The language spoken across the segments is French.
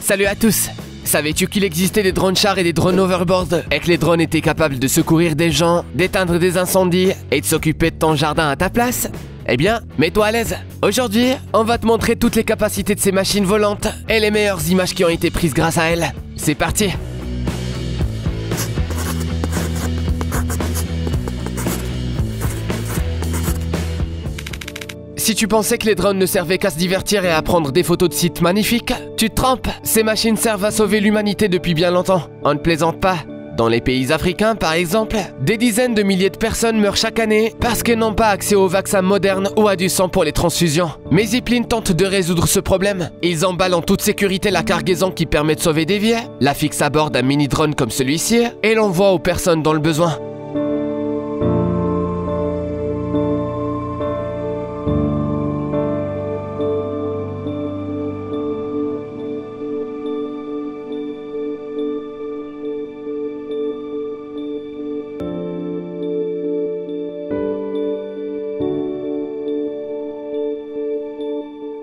Salut à tous! Savais-tu qu'il existait des drones chars et des drones overboard et que les drones étaient capables de secourir des gens, d'éteindre des incendies et de s'occuper de ton jardin à ta place? Eh bien, mets-toi à l'aise. Aujourd'hui, on va te montrer toutes les capacités de ces machines volantes et les meilleures images qui ont été prises grâce à elles. C'est parti! Si tu pensais que les drones ne servaient qu'à se divertir et à prendre des photos de sites magnifiques, tu te trompes. Ces machines servent à sauver l'humanité depuis bien longtemps. On ne plaisante pas. Dans les pays africains, par exemple, des dizaines de milliers de personnes meurent chaque année parce qu'elles n'ont pas accès aux vaccins modernes ou à du sang pour les transfusions. Mais Zipline tente de résoudre ce problème. Ils emballent en toute sécurité la cargaison qui permet de sauver des vies, la fixent à bord d'un mini-drone comme celui-ci et l'envoient aux personnes dans le besoin.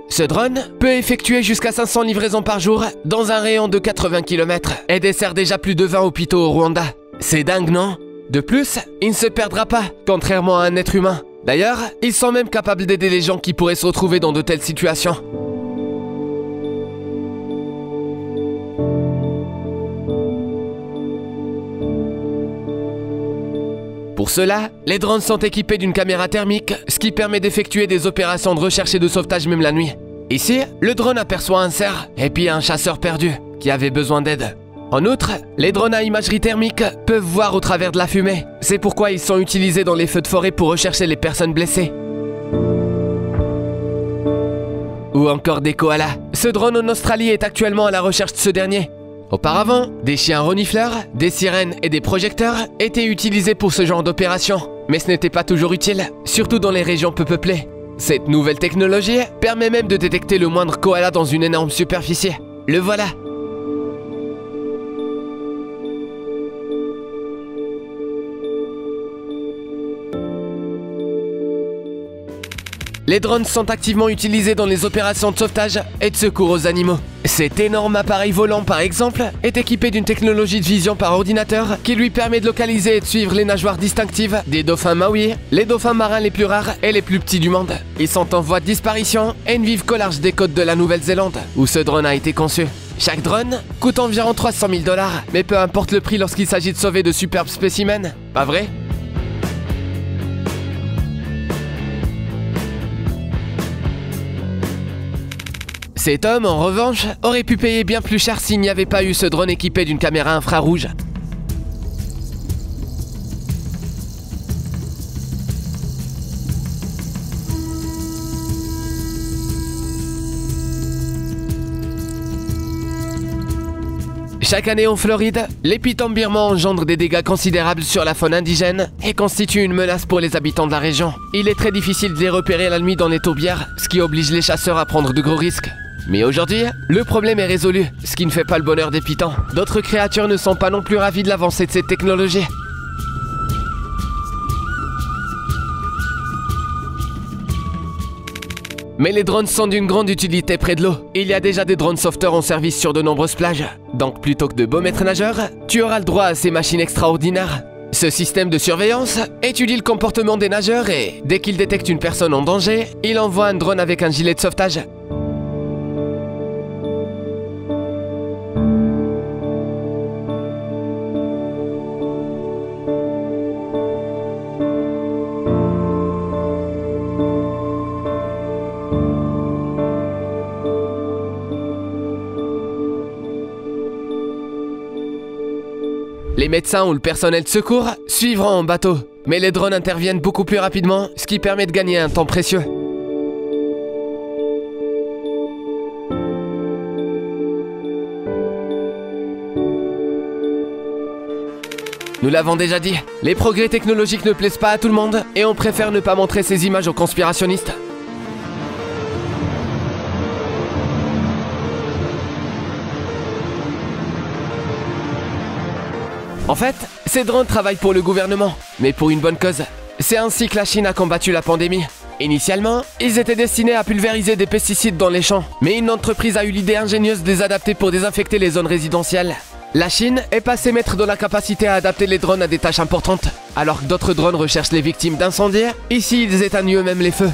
Ce drone peut effectuer jusqu'à 500 livraisons par jour dans un rayon de 80 km et dessert déjà plus de 20 hôpitaux au Rwanda. C'est dingue, non? De plus, il ne se perdra pas, contrairement à un être humain. D'ailleurs, ils sont même capables d'aider les gens qui pourraient se retrouver dans de telles situations. Pour cela, les drones sont équipés d'une caméra thermique, ce qui permet d'effectuer des opérations de recherche et de sauvetage même la nuit. Ici, le drone aperçoit un cerf et puis un chasseur perdu qui avait besoin d'aide. En outre, les drones à imagerie thermique peuvent voir au travers de la fumée. C'est pourquoi ils sont utilisés dans les feux de forêt pour rechercher les personnes blessées. Ou encore des koalas. Ce drone en Australie est actuellement à la recherche de ce dernier. Auparavant, des chiens renifleurs, des sirènes et des projecteurs étaient utilisés pour ce genre d'opération. Mais ce n'était pas toujours utile, surtout dans les régions peu peuplées. Cette nouvelle technologie permet même de détecter le moindre koala dans une énorme superficie. Le voilà! Les drones sont activement utilisés dans les opérations de sauvetage et de secours aux animaux. Cet énorme appareil volant, par exemple, est équipé d'une technologie de vision par ordinateur qui lui permet de localiser et de suivre les nageoires distinctives des dauphins maoris, les dauphins marins les plus rares et les plus petits du monde. Ils sont en voie de disparition et ne vivent qu'au large des côtes de la Nouvelle-Zélande, où ce drone a été conçu. Chaque drone coûte environ 300 000 $, mais peu importe le prix lorsqu'il s'agit de sauver de superbes spécimens, pas vrai? Cet homme, en revanche, aurait pu payer bien plus cher s'il n'y avait pas eu ce drone équipé d'une caméra infrarouge. Chaque année en Floride, les pitons birmans engendrent des dégâts considérables sur la faune indigène et constituent une menace pour les habitants de la région. Il est très difficile de les repérer la nuit dans les tourbières, ce qui oblige les chasseurs à prendre de gros risques. Mais aujourd'hui, le problème est résolu, ce qui ne fait pas le bonheur des pitons. D'autres créatures ne sont pas non plus ravies de l'avancée de cette technologie. Mais les drones sont d'une grande utilité près de l'eau. Il y a déjà des drones sauveteurs en service sur de nombreuses plages. Donc plutôt que de beaux maîtres nageurs, tu auras le droit à ces machines extraordinaires. Ce système de surveillance étudie le comportement des nageurs et, dès qu'il détecte une personne en danger, il envoie un drone avec un gilet de sauvetage. Les médecins ou le personnel de secours suivront en bateau, mais les drones interviennent beaucoup plus rapidement, ce qui permet de gagner un temps précieux. Nous l'avons déjà dit, les progrès technologiques ne plaisent pas à tout le monde et on préfère ne pas montrer ces images aux conspirationnistes. En fait, ces drones travaillent pour le gouvernement, mais pour une bonne cause. C'est ainsi que la Chine a combattu la pandémie. Initialement, ils étaient destinés à pulvériser des pesticides dans les champs, mais une entreprise a eu l'idée ingénieuse de les adapter pour désinfecter les zones résidentielles. La Chine est passée maître de la capacité à adapter les drones à des tâches importantes. Alors que d'autres drones recherchent les victimes d'incendies, ici ils éteignent eux-mêmes les feux.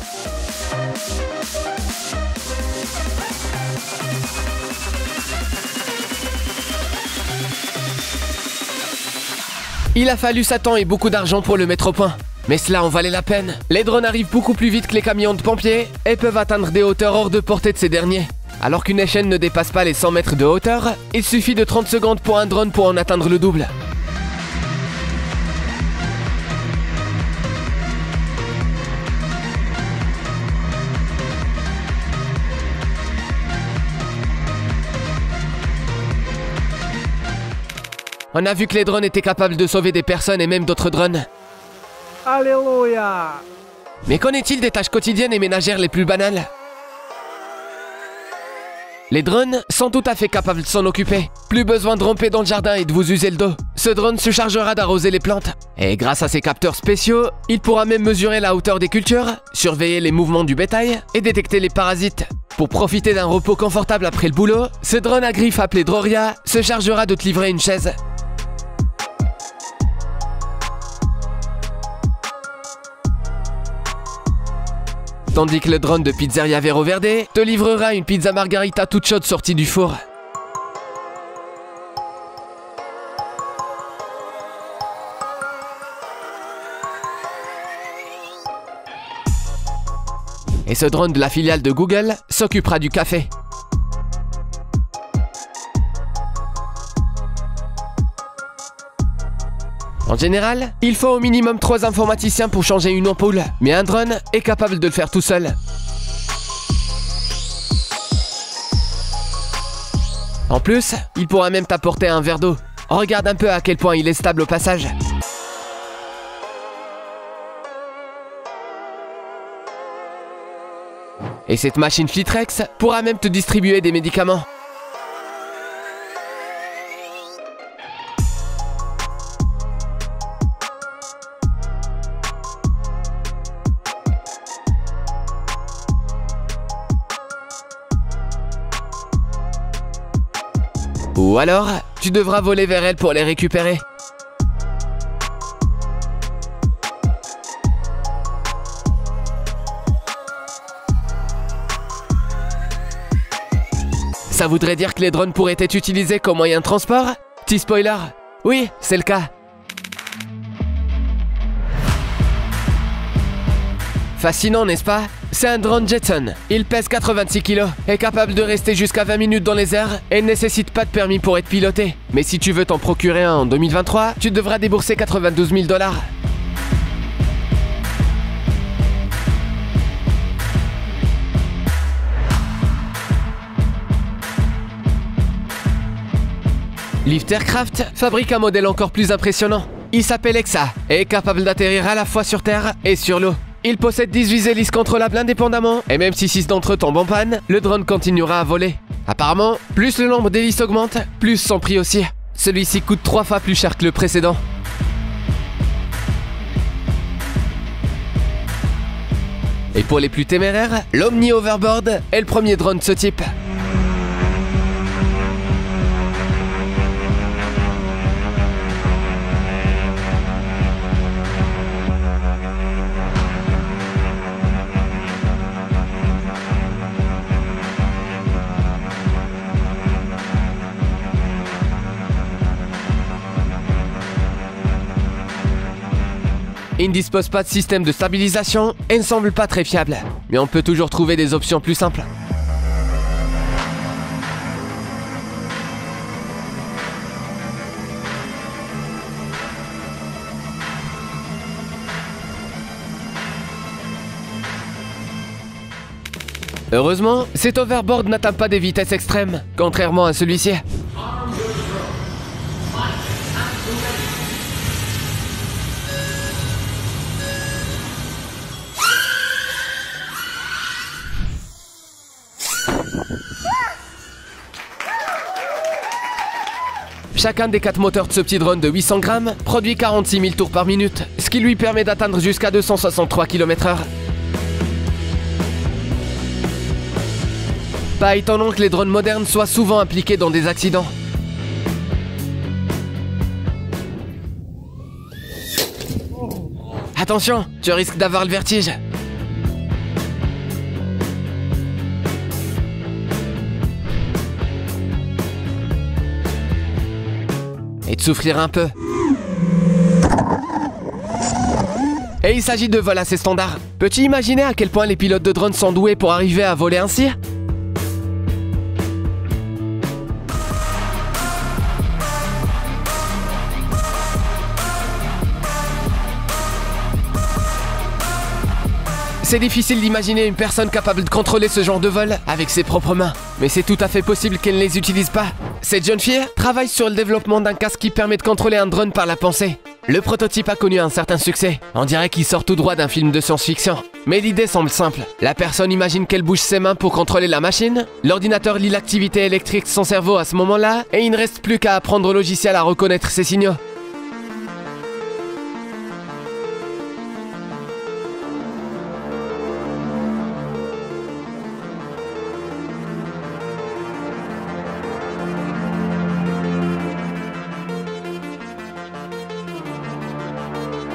Il a fallu 7 ans et beaucoup d'argent pour le mettre au point. Mais cela en valait la peine. Les drones arrivent beaucoup plus vite que les camions de pompiers et peuvent atteindre des hauteurs hors de portée de ces derniers. Alors qu'une échelle ne dépasse pas les 100 mètres de hauteur, il suffit de 30 secondes pour un drone pour en atteindre le double. On a vu que les drones étaient capables de sauver des personnes et même d'autres drones. Alléluia! Mais qu'en est-il des tâches quotidiennes et ménagères les plus banales? Les drones sont tout à fait capables de s'en occuper. Plus besoin de ramper dans le jardin et de vous user le dos. Ce drone se chargera d'arroser les plantes. Et grâce à ses capteurs spéciaux, il pourra même mesurer la hauteur des cultures, surveiller les mouvements du bétail et détecter les parasites. Pour profiter d'un repos confortable après le boulot, ce drone à griffe appelé Droria se chargera de te livrer une chaise. Tandis que le drone de Pizzeria Vero Verde te livrera une pizza margarita toute chaude sortie du four. Et ce drone de la filiale de Google s'occupera du café. En général, il faut au minimum 3 informaticiens pour changer une ampoule, mais un drone est capable de le faire tout seul. En plus, il pourra même t'apporter un verre d'eau. Regarde un peu à quel point il est stable au passage. Et cette machine Flytrex pourra même te distribuer des médicaments. Ou alors, tu devras voler vers elle pour les récupérer. Ça voudrait dire que les drones pourraient être utilisés comme moyen de transport? Petit spoiler, oui, c'est le cas. Fascinant, n'est-ce pas? C'est un drone Jetson. Il pèse 86 kg, est capable de rester jusqu'à 20 minutes dans les airs et ne nécessite pas de permis pour être piloté. Mais si tu veux t'en procurer un en 2023, tu devras débourser 92 000 $. Liftercraft fabrique un modèle encore plus impressionnant. Il s'appelle Exa et est capable d'atterrir à la fois sur terre et sur l'eau. Il possède 18 hélices contrôlables indépendamment, et même si 6 d'entre eux tombent en panne, le drone continuera à voler. Apparemment, plus le nombre d'hélices augmente, plus son prix aussi. Celui-ci coûte 3 fois plus cher que le précédent. Et pour les plus téméraires, l'Omni Overboard est le premier drone de ce type. Il ne dispose pas de système de stabilisation et ne semble pas très fiable. Mais on peut toujours trouver des options plus simples. Heureusement, cet overboard n'atteint pas des vitesses extrêmes, contrairement à celui-ci. Chacun des 4 moteurs de ce petit drone de 800 grammes produit 46 000 tours par minute, ce qui lui permet d'atteindre jusqu'à 263 km/h. Pas étonnant que les drones modernes soient souvent impliqués dans des accidents. Attention, tu risques d'avoir le vertige. Et de souffrir un peu. Et il s'agit de vol assez standard. Peux-tu imaginer à quel point les pilotes de drones sont doués pour arriver à voler ainsi ? C'est difficile d'imaginer une personne capable de contrôler ce genre de vol avec ses propres mains. Mais c'est tout à fait possible qu'elle ne les utilise pas. Cette jeune fille travaille sur le développement d'un casque qui permet de contrôler un drone par la pensée. Le prototype a connu un certain succès. On dirait qu'il sort tout droit d'un film de science-fiction. Mais l'idée semble simple. La personne imagine qu'elle bouge ses mains pour contrôler la machine. L'ordinateur lit l'activité électrique de son cerveau à ce moment-là et il ne reste plus qu'à apprendre au logiciel à reconnaître ses signaux.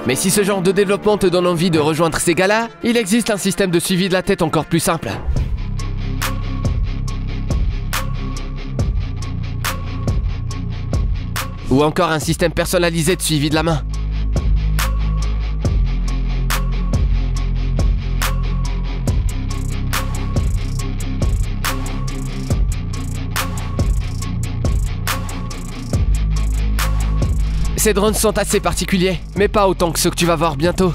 Mais si ce genre de développement te donne envie de rejoindre ces gars-là, il existe un système de suivi de la tête encore plus simple. Ou encore un système personnalisé de suivi de la main. Ces drones sont assez particuliers, mais pas autant que ceux que tu vas voir bientôt.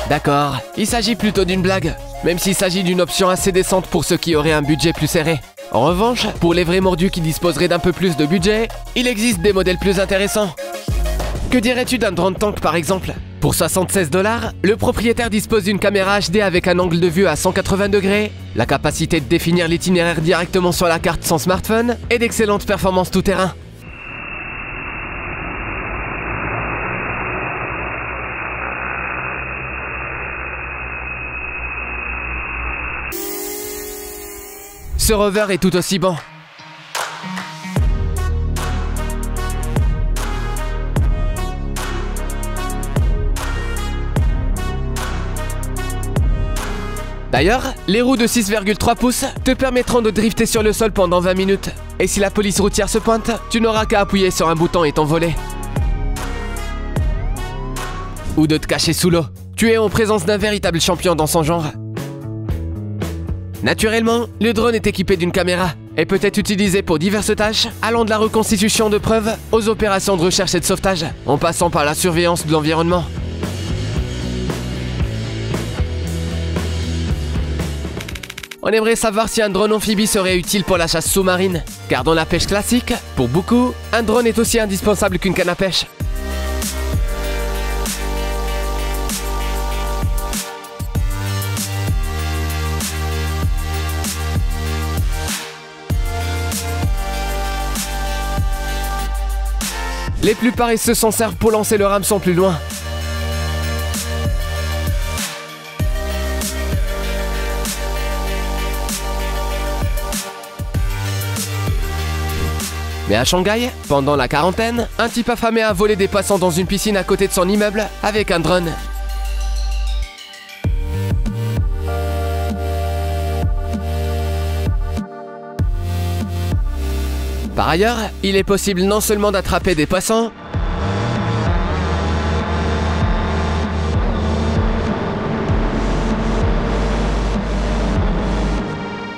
D'accord, il s'agit plutôt d'une blague, même s'il s'agit d'une option assez décente pour ceux qui auraient un budget plus serré. En revanche, pour les vrais mordus qui disposeraient d'un peu plus de budget, il existe des modèles plus intéressants. Que dirais-tu d'un drone tank par exemple ? Pour 76 $, le propriétaire dispose d'une caméra HD avec un angle de vue à 180 degrés, la capacité de définir l'itinéraire directement sur la carte sans smartphone et d'excellentes performances tout-terrain. Ce rover est tout aussi bon. D'ailleurs, les roues de 6,3 pouces te permettront de drifter sur le sol pendant 20 minutes. Et si la police routière se pointe, tu n'auras qu'à appuyer sur un bouton et t'envoler. Ou de te cacher sous l'eau. Tu es en présence d'un véritable champion dans son genre. Naturellement, le drone est équipé d'une caméra et peut être utilisé pour diverses tâches, allant de la reconstitution de preuves aux opérations de recherche et de sauvetage, en passant par la surveillance de l'environnement. On aimerait savoir si un drone amphibie serait utile pour la chasse sous-marine, car dans la pêche classique, pour beaucoup, un drone est aussi indispensable qu'une canne à pêche. Les plus paresseux s'en servent pour lancer leur hameçon plus loin. Mais à Shanghai, pendant la quarantaine, un type affamé a volé des poissons dans une piscine à côté de son immeuble avec un drone. Par ailleurs, il est possible non seulement d'attraper des poissons,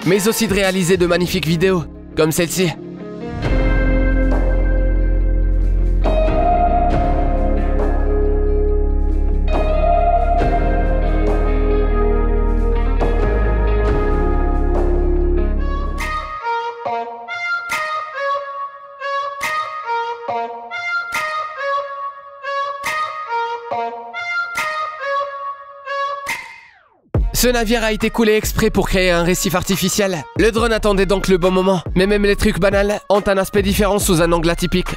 mais aussi de réaliser de magnifiques vidéos, comme celle-ci. Ce navire a été coulé exprès pour créer un récif artificiel. Le drone attendait donc le bon moment, mais même les trucs banals ont un aspect différent sous un angle atypique.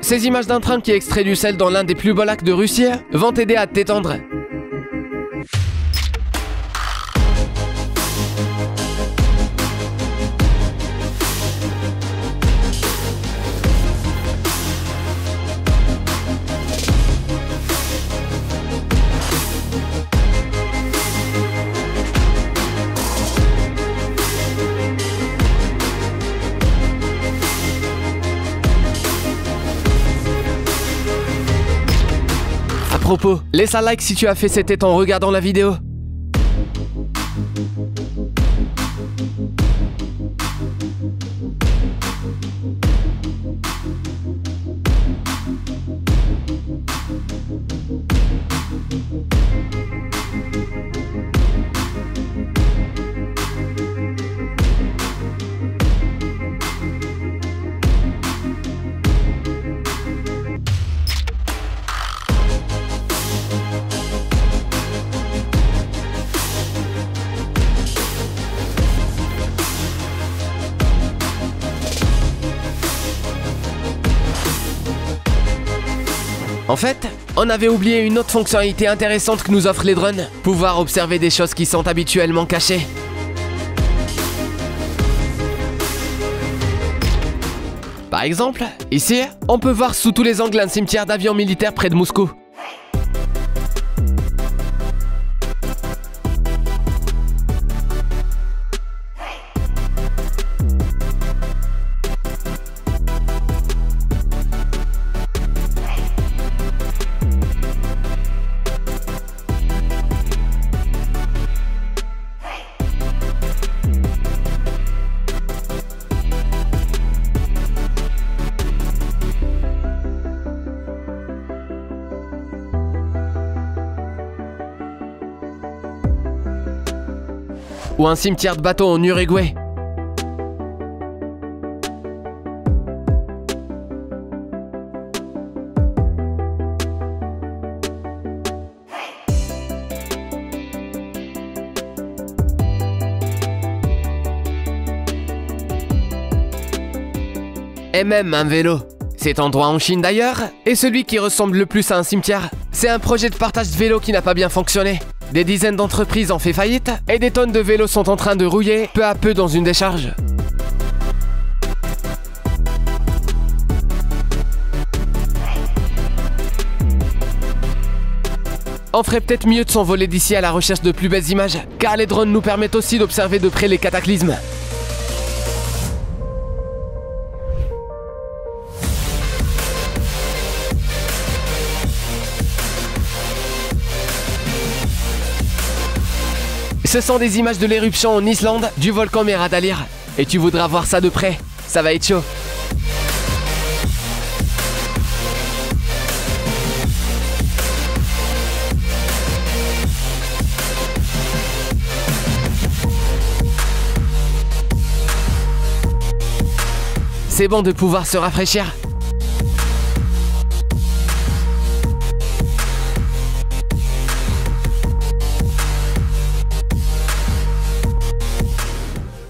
ces images d'un train qui extrait du sel dans l'un des plus beaux lacs de Russie vont t'aider à te détendre. À propos, laisse un like si tu as fait cet été en regardant la vidéo. En fait, on avait oublié une autre fonctionnalité intéressante que nous offrent les drones, pouvoir observer des choses qui sont habituellement cachées. Par exemple, ici, on peut voir sous tous les angles un cimetière d'avions militaires près de Moscou. Ou un cimetière de bateaux en Uruguay. Et même un vélo. Cet endroit en Chine d'ailleurs est celui qui ressemble le plus à un cimetière. C'est un projet de partage de vélos qui n'a pas bien fonctionné. Des dizaines d'entreprises ont fait faillite et des tonnes de vélos sont en train de rouiller peu à peu dans une décharge. On ferait peut-être mieux de s'envoler d'ici à la recherche de plus belles images, car les drones nous permettent aussi d'observer de près les cataclysmes. Ce sont des images de l'éruption en Islande du volcan Meradalir. Et tu voudras voir ça de près, ça va être chaud. C'est bon de pouvoir se rafraîchir.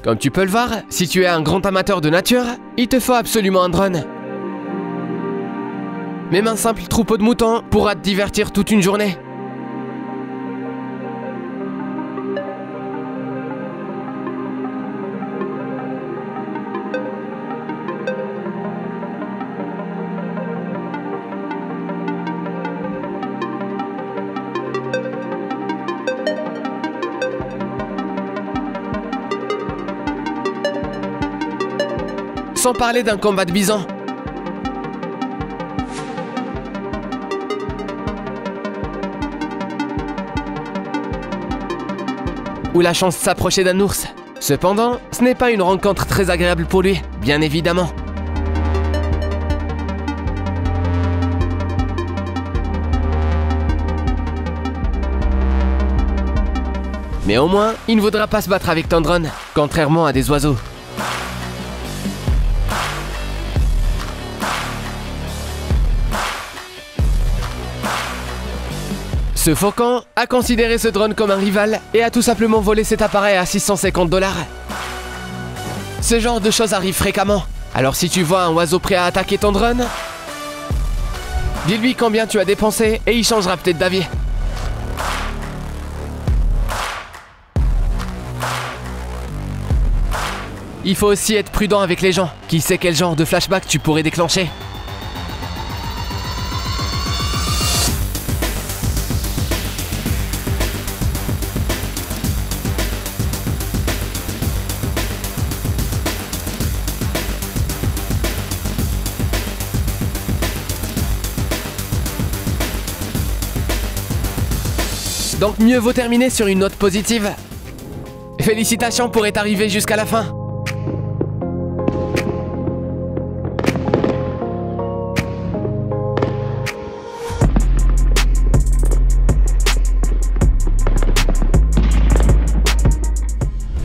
Comme tu peux le voir, si tu es un grand amateur de nature, il te faut absolument un drone. Même un simple troupeau de moutons pourra te divertir toute une journée. Sans parler d'un combat de bisons. Ou la chance de s'approcher d'un ours. Cependant, ce n'est pas une rencontre très agréable pour lui, bien évidemment. Mais au moins, il ne voudra pas se battre avec ton drone, contrairement à des oiseaux. Ce faucon a considéré ce drone comme un rival et a tout simplement volé cet appareil à 650 $. Ce genre de choses arrive fréquemment. Alors si tu vois un oiseau prêt à attaquer ton drone, Dis-lui combien tu as dépensé et il changera peut-être d'avis. Il faut aussi être prudent avec les gens. Qui sait quel genre de flashback tu pourrais déclencher? Donc mieux vaut terminer sur une note positive. Félicitations pour être arrivé jusqu'à la fin.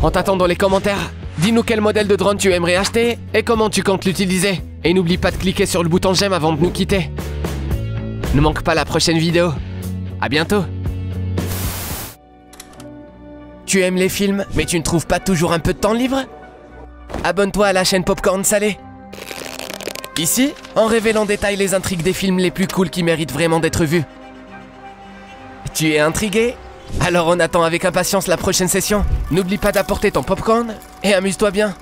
En t'attendant dans les commentaires, dis-nous quel modèle de drone tu aimerais acheter et comment tu comptes l'utiliser. Et n'oublie pas de cliquer sur le bouton j'aime avant de nous quitter. Ne manque pas la prochaine vidéo. À bientôt. Tu aimes les films, mais tu ne trouves pas toujours un peu de temps libre? Abonne-toi à la chaîne Popcorn Salé. Ici, on révèle en détail les intrigues des films les plus cools qui méritent vraiment d'être vus. Tu es intrigué? Alors on attend avec impatience la prochaine session. N'oublie pas d'apporter ton popcorn et amuse-toi bien.